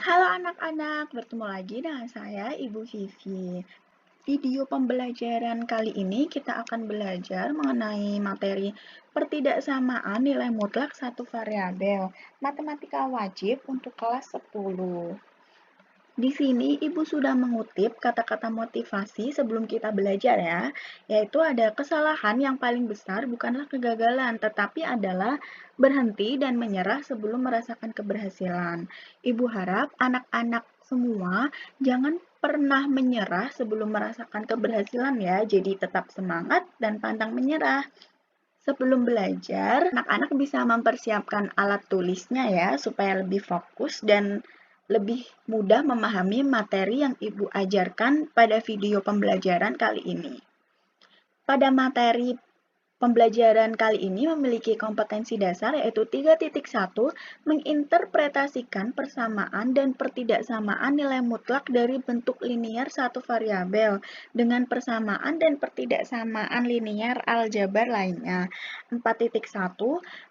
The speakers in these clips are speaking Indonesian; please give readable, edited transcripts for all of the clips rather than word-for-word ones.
Halo anak-anak, bertemu lagi dengan saya Ibu Vivi. Video pembelajaran kali ini kita akan belajar mengenai materi pertidaksamaan nilai mutlak satu variabel, matematika wajib untuk kelas 10. Di sini Ibu sudah mengutip kata-kata motivasi sebelum kita belajar ya, yaitu ada kesalahan yang paling besar bukanlah kegagalan, tetapi adalah berhenti dan menyerah sebelum merasakan keberhasilan. Ibu harap anak-anak semua jangan pernah menyerah sebelum merasakan keberhasilan ya, jadi tetap semangat dan pantang menyerah. Sebelum belajar, anak-anak bisa mempersiapkan alat tulisnya ya, supaya lebih fokus dan lebih mudah memahami materi yang Ibu ajarkan pada video pembelajaran kali ini. Pada materi pembelajaran kali ini memiliki kompetensi dasar yaitu 3.1 menginterpretasikan persamaan dan pertidaksamaan nilai mutlak dari bentuk linier satu variabel dengan persamaan dan pertidaksamaan linier aljabar lainnya. 4.1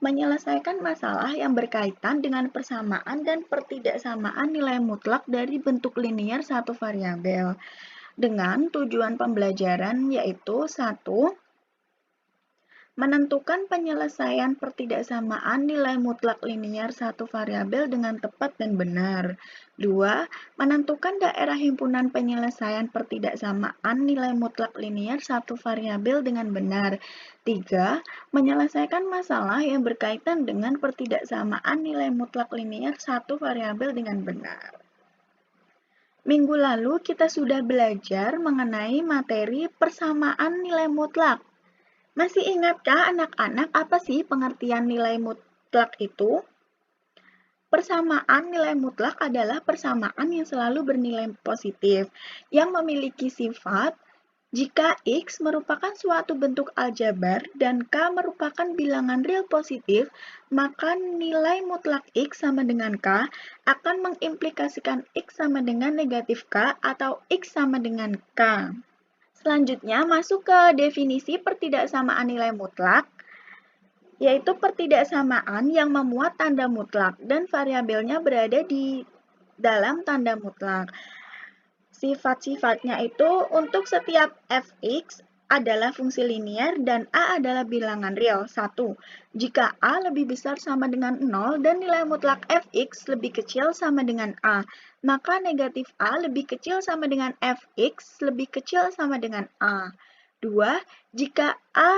menyelesaikan masalah yang berkaitan dengan persamaan dan pertidaksamaan nilai mutlak dari bentuk linier satu variabel dengan tujuan pembelajaran yaitu 1. Menentukan penyelesaian pertidaksamaan nilai mutlak linier satu variabel dengan tepat dan benar. 2. Menentukan daerah himpunan penyelesaian pertidaksamaan nilai mutlak linier satu variabel dengan benar. 3. Menyelesaikan masalah yang berkaitan dengan pertidaksamaan nilai mutlak linier satu variabel dengan benar. Minggu lalu kita sudah belajar mengenai materi persamaan nilai mutlak. Masih ingatkah anak-anak apa sih pengertian nilai mutlak itu? Persamaan nilai mutlak adalah persamaan yang selalu bernilai positif, yang memiliki sifat jika X merupakan suatu bentuk aljabar dan K merupakan bilangan real positif, maka nilai mutlak X sama dengan K akan mengimplikasikan X sama dengan negatif K atau X sama dengan K. Selanjutnya, masuk ke definisi pertidaksamaan nilai mutlak, yaitu pertidaksamaan yang memuat tanda mutlak dan variabelnya berada di dalam tanda mutlak. Sifat-sifatnya itu untuk setiap fx adalah fungsi linier dan A adalah bilangan real. 1. Jika A lebih besar sama dengan 0 dan nilai mutlak fx lebih kecil sama dengan A, maka negatif A lebih kecil sama dengan fx lebih kecil sama dengan A. 2. Jika A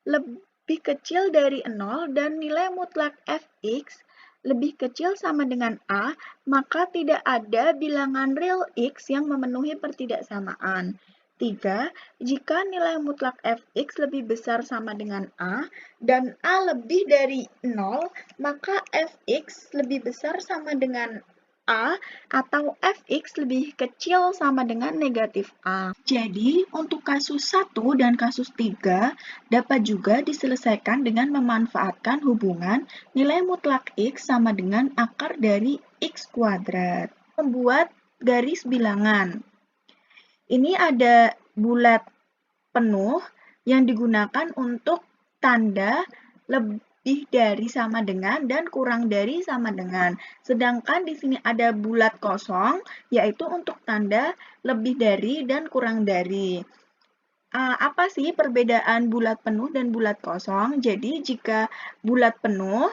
lebih kecil dari 0 dan nilai mutlak fx lebih kecil sama dengan A, maka tidak ada bilangan real X yang memenuhi pertidaksamaan. 3. Jika nilai mutlak fx lebih besar sama dengan A dan A lebih dari 0, maka fx lebih besar sama dengan A atau fx lebih kecil sama dengan negatif A. Jadi, untuk kasus 1 dan kasus 3 dapat juga diselesaikan dengan memanfaatkan hubungan nilai mutlak X sama dengan akar dari X kuadrat. Membuat garis bilangan. Ini ada bulat penuh yang digunakan untuk tanda lebih dari sama dengan dan kurang dari sama dengan. Sedangkan di sini ada bulat kosong, yaitu untuk tanda lebih dari dan kurang dari. Apa sih perbedaan bulat penuh dan bulat kosong? Jadi jika bulat penuh,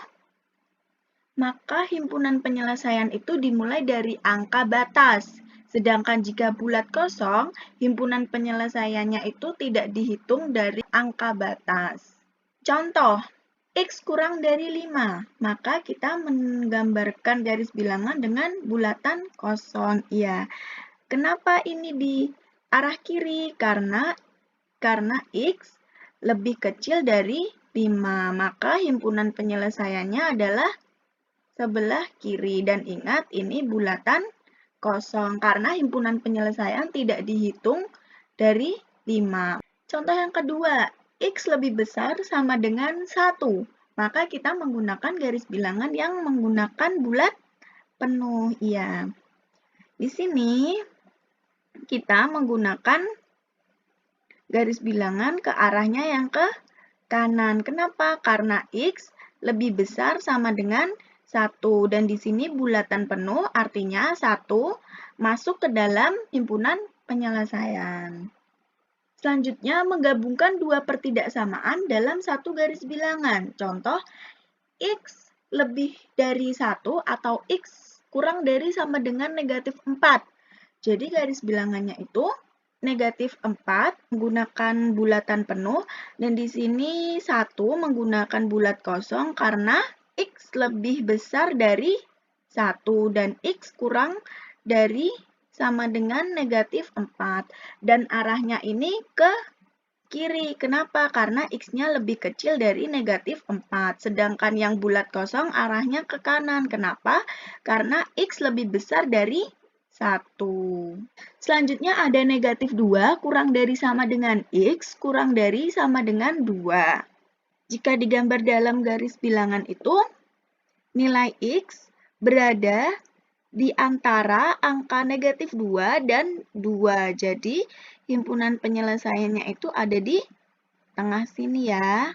maka himpunan penyelesaian itu dimulai dari angka batas. Sedangkan jika bulat kosong, himpunan penyelesaiannya itu tidak dihitung dari angka batas. Contoh, X kurang dari 5, maka kita menggambarkan garis bilangan dengan bulatan kosong. Ya, kenapa ini di arah kiri? Karena X lebih kecil dari 5, maka himpunan penyelesaiannya adalah sebelah kiri. Dan ingat, ini bulatan kosong karena himpunan penyelesaian tidak dihitung dari 5. Contoh yang kedua, X lebih besar sama dengan 1. Maka kita menggunakan garis bilangan yang menggunakan bulat penuh. Ya. Di sini kita menggunakan garis bilangan ke arahnya yang ke kanan. Kenapa? Karena X lebih besar sama dengan 1. Dan di sini bulatan penuh artinya 1 masuk ke dalam himpunan penyelesaian. Selanjutnya, menggabungkan dua pertidaksamaan dalam satu garis bilangan. Contoh, X lebih dari 1 atau X kurang dari sama dengan negatif 4. Jadi garis bilangannya itu negatif 4 menggunakan bulatan penuh, dan di sini 1 menggunakan bulat kosong karena X lebih besar dari 1 dan X kurang dari sama dengan negatif 4. Dan arahnya ini ke kiri. Kenapa? Karena X-nya lebih kecil dari negatif 4. Sedangkan yang bulat kosong arahnya ke kanan. Kenapa? Karena X lebih besar dari 1. Selanjutnya ada negatif 2 kurang dari sama dengan X kurang dari sama dengan 2. Jika digambar dalam garis bilangan itu, nilai X berada di antara angka negatif 2 dan 2. Jadi, himpunan penyelesaiannya itu ada di tengah sini ya.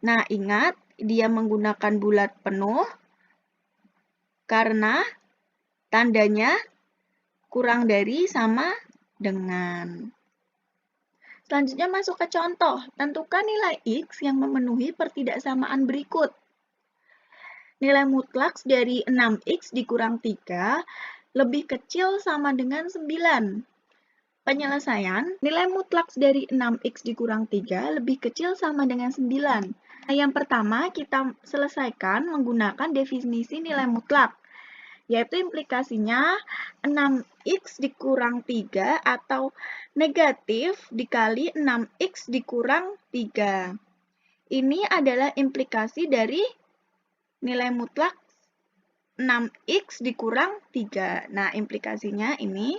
Nah, ingat, dia menggunakan bulat penuh karena tandanya kurang dari sama dengan. Selanjutnya masuk ke contoh. Tentukan nilai X yang memenuhi pertidaksamaan berikut. Nilai mutlak dari 6X dikurang 3 lebih kecil sama dengan 9. Penyelesaian, nilai mutlak dari 6X dikurang 3 lebih kecil sama dengan 9. Nah, yang pertama kita selesaikan menggunakan definisi nilai mutlak, yaitu implikasinya 6X dikurang 3 atau negatif dikali 6X dikurang 3. Ini adalah implikasi dari nilai mutlak 6X dikurang 3. Nah, implikasinya ini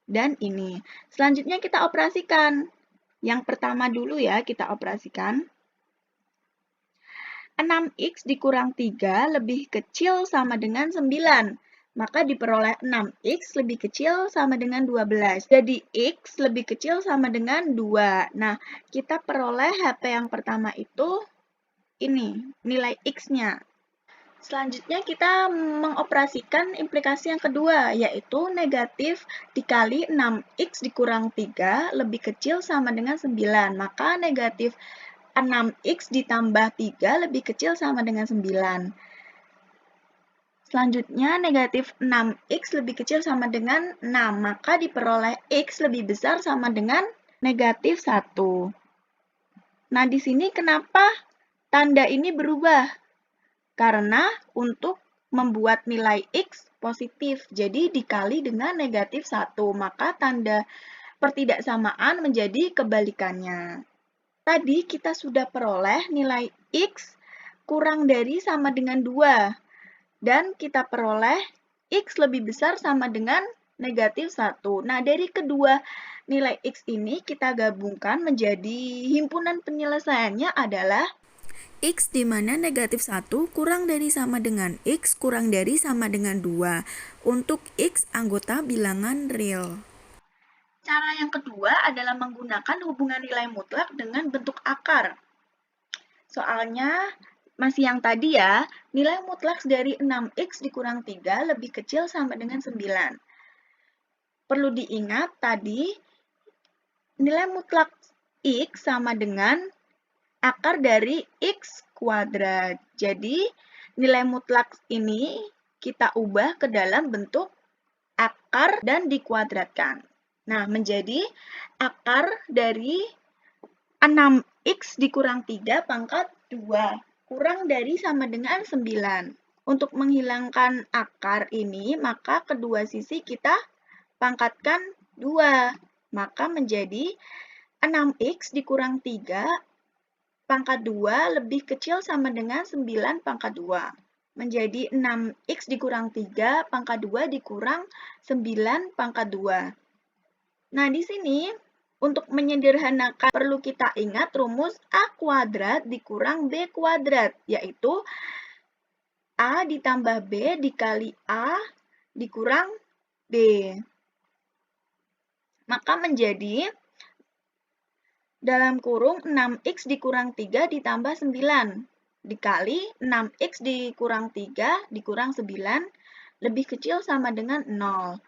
dan ini. Selanjutnya kita operasikan. Yang pertama dulu ya, kita operasikan. 6X dikurang 3 lebih kecil sama dengan 9. Maka diperoleh 6X lebih kecil sama dengan 12. Jadi X lebih kecil sama dengan 2. Nah, kita peroleh HP yang pertama itu ini, nilai X-nya. Selanjutnya kita mengoperasikan implikasi yang kedua, yaitu negatif dikali 6X dikurang 3 lebih kecil sama dengan 9. Maka negatif 6X ditambah 3 lebih kecil sama dengan 9. Selanjutnya negatif 6X lebih kecil sama dengan 6. Maka diperoleh X lebih besar sama dengan negatif 1. Nah, di sini kenapa tanda ini berubah? Karena untuk membuat nilai X positif, jadi dikali dengan negatif 1, maka tanda pertidaksamaan menjadi kebalikannya. Tadi kita sudah peroleh nilai X kurang dari sama dengan 2, dan kita peroleh X lebih besar sama dengan negatif 1. Nah, dari kedua nilai X ini kita gabungkan menjadi himpunan penyelesaiannya adalah X di mana negatif 1 kurang dari sama dengan X kurang dari sama dengan 2 untuk X anggota bilangan real. Cara yang kedua adalah menggunakan hubungan nilai mutlak dengan bentuk akar. Soalnya masih yang tadi ya, nilai mutlak dari 6X dikurang 3 lebih kecil sama dengan 9. Perlu diingat tadi, nilai mutlak X sama dengan akar dari X kuadrat. Jadi, nilai mutlak ini kita ubah ke dalam bentuk akar dan dikuadratkan. Nah, menjadi akar dari 6X dikurang 3 pangkat 2, kurang dari sama dengan 9. Untuk menghilangkan akar ini, maka kedua sisi kita pangkatkan 2. Maka menjadi 6X dikurang 3 pangkat 2 lebih kecil sama dengan 9 pangkat 2. Menjadi 6X dikurang 3 pangkat 2 dikurang 9 pangkat 2. Nah, di sini untuk menyederhanakan perlu kita ingat rumus A kuadrat dikurang B kuadrat, yaitu A ditambah B dikali A dikurang B. Maka menjadi dalam kurung 6X dikurang 3 ditambah 9. dikali 6x dikurang 3 dikurang 9 lebih kecil sama dengan 0.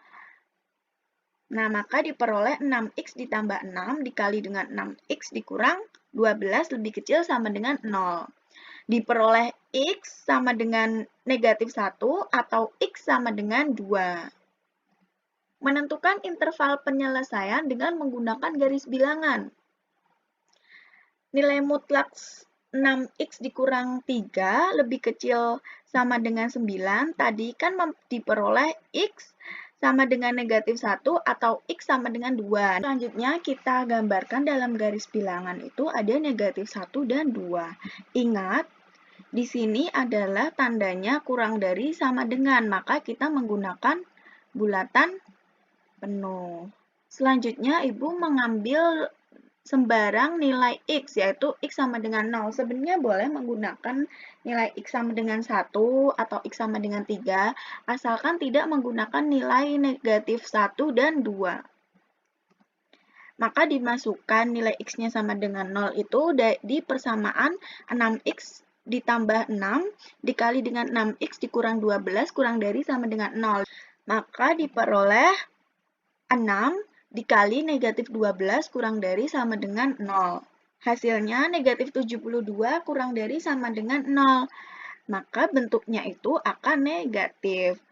Nah, maka diperoleh 6x ditambah 6 dikali dengan 6x dikurang 12 lebih kecil sama dengan 0. Diperoleh x sama dengan negatif 1 atau x sama dengan 2. Menentukan interval penyelesaian dengan menggunakan garis bilangan. Nilai mutlak 6x dikurang 3 lebih kecil sama dengan 9. Tadi kan diperoleh x sama dengan negatif 1 atau x sama dengan 2. Selanjutnya kita gambarkan dalam garis bilangan itu ada negatif 1 dan 2. Ingat, di sini adalah tandanya kurang dari sama dengan, maka kita menggunakan bulatan penuh. Selanjutnya, Ibu mengambil sembarang nilai x, yaitu x sama dengan 0. Sebenarnya boleh menggunakan nilai x sama dengan 1 atau x sama dengan 3, asalkan tidak menggunakan nilai negatif 1 dan 2. Maka dimasukkan nilai x-nya sama dengan 0 itu di persamaan 6x ditambah 6 dikali dengan 6x dikurang 12 kurang dari sama dengan 0. Maka diperoleh 6 dikali negatif 12 kurang dari sama dengan 0. Hasilnya negatif 72 kurang dari sama dengan 0. Maka bentuknya itu akan negatif.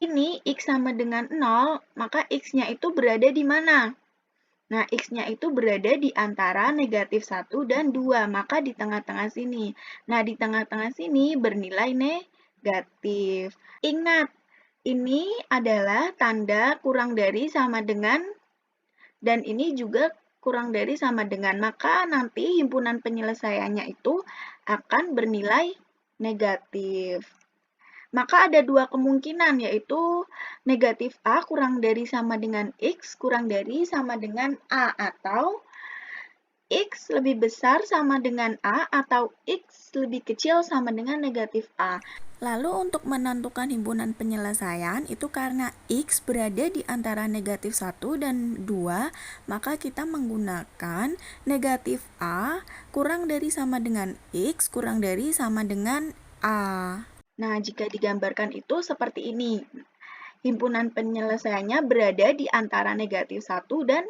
Ini x sama dengan 0, maka x-nya itu berada di mana? Nah, x-nya itu berada di antara negatif 1 dan 2, maka di tengah-tengah sini. Nah, di tengah-tengah sini bernilai negatif. Ingat, ini adalah tanda kurang dari sama dengan, dan ini juga kurang dari sama dengan. Maka nanti himpunan penyelesaiannya itu akan bernilai negatif. Maka ada dua kemungkinan, yaitu negatif A kurang dari sama dengan X kurang dari sama dengan A, atau X lebih besar sama dengan A atau X lebih kecil sama dengan negatif A. Lalu untuk menentukan himpunan penyelesaian itu karena x berada di antara negatif 1 dan 2, maka kita menggunakan negatif A kurang dari sama dengan x kurang dari sama dengan A. Nah, jika digambarkan itu seperti ini. Himpunan penyelesaiannya berada di antara negatif 1 dan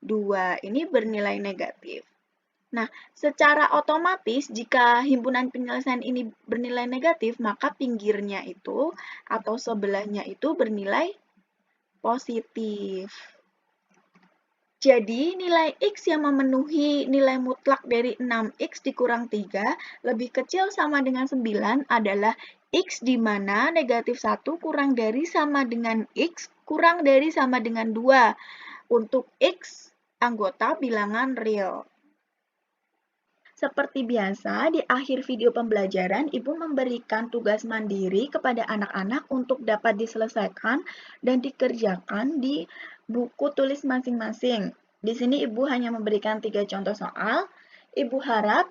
2. Ini bernilai negatif. Nah, secara otomatis jika himpunan penyelesaian ini bernilai negatif, maka pinggirnya itu atau sebelahnya itu bernilai positif. Jadi, nilai x yang memenuhi nilai mutlak dari 6x dikurang 3 lebih kecil sama dengan 9 adalah x di mana negatif 1 kurang dari sama dengan x kurang dari sama dengan 2 untuk x anggota bilangan real. Seperti biasa, di akhir video pembelajaran, Ibu memberikan tugas mandiri kepada anak-anak untuk dapat diselesaikan dan dikerjakan di buku tulis masing-masing. Di sini Ibu hanya memberikan 3 contoh soal. Ibu harap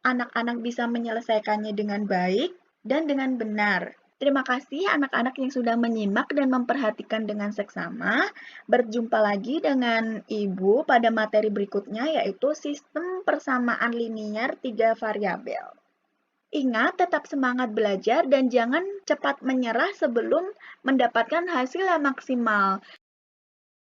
anak-anak bisa menyelesaikannya dengan baik dan dengan benar. Terima kasih anak-anak yang sudah menyimak dan memperhatikan dengan seksama. Berjumpa lagi dengan Ibu pada materi berikutnya, yaitu sistem persamaan linier 3 variabel. Ingat, tetap semangat belajar dan jangan cepat menyerah sebelum mendapatkan hasil yang maksimal.